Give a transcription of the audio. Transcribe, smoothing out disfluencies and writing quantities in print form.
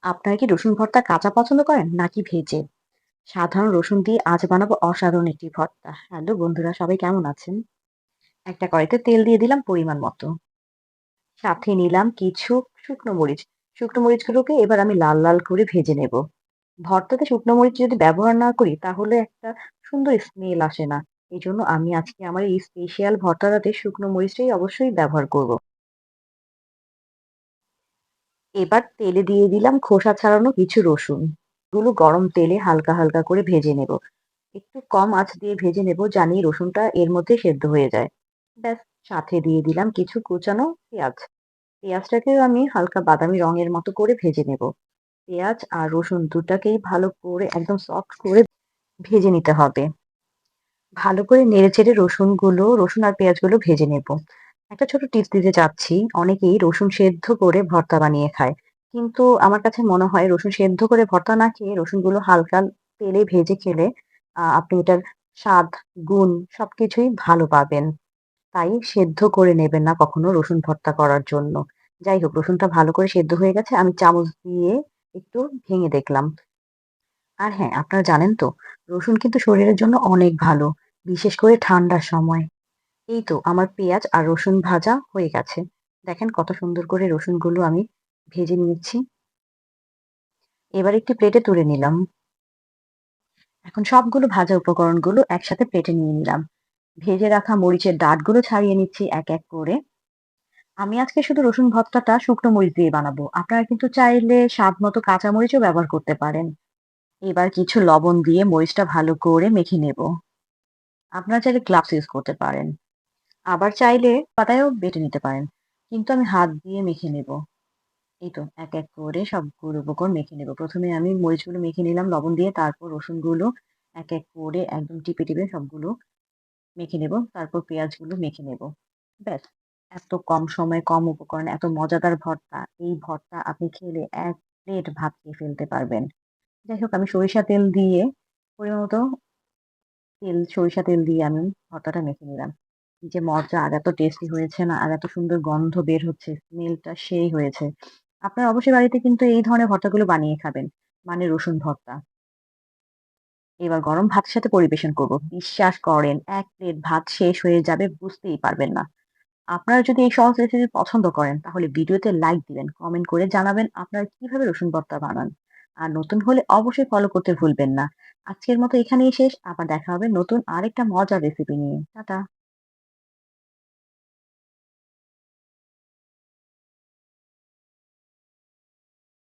আপনারা কি রসুন ভর্তা কাঁচা পছন্দ করেন নাকি ভেজে? সাধারণ রসুন দিয়ে আজ বানাবো অসাধারণ একটি ভর্তা। হ্যালো বন্ধুরা, সবাই কেমন আছেন? একটা কড়াইতে তেল দিয়ে দিলাম পরিমাণ মতো। সাথে নিলাম কিছু শুকনো মরিচ। শুকনো মরিচগুলোকে এবার আমি লাল লাল করে ভেজে নেব। ভর্তাতে শুকনো মরিচ যদি ব্যবহার না করি তাহলে একটা সুন্দর স্মেল আসে না। এজন্য আমি আজকে আমার এই স্পেশাল ভর্তাটাতে শুকনো মরিচটাই অবশ্যই ব্যবহার করব। এবার তেলে দিয়ে দিলাম খোসা ছাড়ানো কিছু রসুন। গুলো গরম তেলে হালকা হালকা করে ভেজে নেব। একটু কম আঁচ দিয়ে ভেজে নেব জানি রসুনটা এর মধ্যে সেদ্ধ হয়ে যায়। ব্যাস, সাথে দিয়ে দিলাম কিছু কুচানো পেঁয়াজ। পেঁয়াজটাকেও আমি হালকা বাদামি রঙের মতো করে ভেজে নেব। পেঁয়াজ আর রসুন দুটাকেই ভালো করে একদম সফট করে ভেজে নিতে হবে। ভালো করে নেড়েচেড়ে রসুন আর পেঁয়াজগুলো ভেজে নেব। একটা ছোট টিপস দিতে চাচ্ছি, অনেকেই রসুন সেদ্ধ করে ভর্তা বানিয়ে খায়। কিন্তু আমার কাছে মনে হয় রসুন সেদ্ধ করে ভর্তা না খেয়ে রসুনগুলো হালকা তেলে ভেজে খেলে আপনি এটার স্বাদ, গুণ সবকিছুই ভালো পাবেন। তাই সেদ্ধ করে নেবেন না কখনো রসুন ভর্তা করার জন্য। যাই হোক, রসুনটা ভালো করে সেদ্ধ হয়ে গেছে। আমি চামচ দিয়ে একটু ভেঙে দেখলাম। আর হ্যাঁ, আপনারা জানেন তো রসুন কিন্তু শরীরের জন্য অনেক ভালো, বিশেষ করে ঠান্ডার সময়। এই তো আমার পেঁয়াজ আর রসুন ভাজা হয়ে গেছে। দেখেন কত সুন্দর করে রসুনগুলো আমি ভেজে নিয়েছি। এবার একটি প্লেটে তুলে নিলাম। এখন সবগুলো ভাজা উপকরণগুলো একসাথে প্লেটে নিয়ে নিলাম। ভেজে রাখা মরিচের ডাঁটগুলো ছাড়িয়ে নিচ্ছি এক এক করে। আমি আজকে শুধু রসুন ভর্তাটা শুকনো মরিচ দিয়ে বানাবো। আপনারা কিন্তু চাইলে স্বাদ মতো কাঁচা মরিচও ব্যবহার করতে পারেন। এবার কিছু লবণ দিয়ে মরিচটা ভালো করে মেখে নেব। আপনারা চাইলে গ্লাভস ইউজ করতে পারেন। আবার চাইলে পাতায়ও বেটে নিতে পারেন। কিন্তু আমি হাত দিয়ে মেখে নেব। এই তো এক এক করে সবগুলো উপকরণ মেখে নেব। প্রথমে আমি মরিচগুলো মেখে নিলাম লবণ দিয়ে, তারপর রসুনগুলো এক এক করে একদম টিপে টিপে সবগুলো মেখে নেব। তারপর পেঁয়াজগুলো মেখে নেব। ব্যাস, এত কম সময়ে কম উপকরণে এত মজাদার ভর্তা। এই ভর্তা আপনি খেলে ১ প্লেট ভাত খেয়ে ফেলতে পারবেন। যাই হোক, আমি সরিষা তেল দিয়ে পরিমাণ মতো সরিষা তেল দিয়ে আমি ভর্তাটা মেখে নিলাম। কি যে মজা! আর এত টেস্টি হয়েছে না, আর এত সুন্দর গন্ধ বের হচ্ছে, স্মেলটা সেই হয়েছে। আপনারা অবশ্যই বাড়িতে কিন্তু এই ধরনের ভর্তাগুলো বানিয়ে খাবেন। মানে রসুন ভর্তা। এবার গরম ভাতের সাথে পরিবেশন করব। বিশ্বাস করেন ১ প্লেট ভাত শেষ হয়ে যাবে, বুঝতেই পারবেন না। আপনারা যদি এই সহজ রেসিপি পছন্দ করেন তাহলে ভিডিওতে লাইক দিবেন, কমেন্ট করে জানাবেন আপনারা কিভাবে রসুন ভর্তা বানান। আর নতুন হলে অবশ্যই ফলো করতে ভুলবেন না। আজকের মতো এখানেই শেষ। আবার দেখা হবে নতুন আরেকটা মজার রেসিপি নিয়ে। টাটা।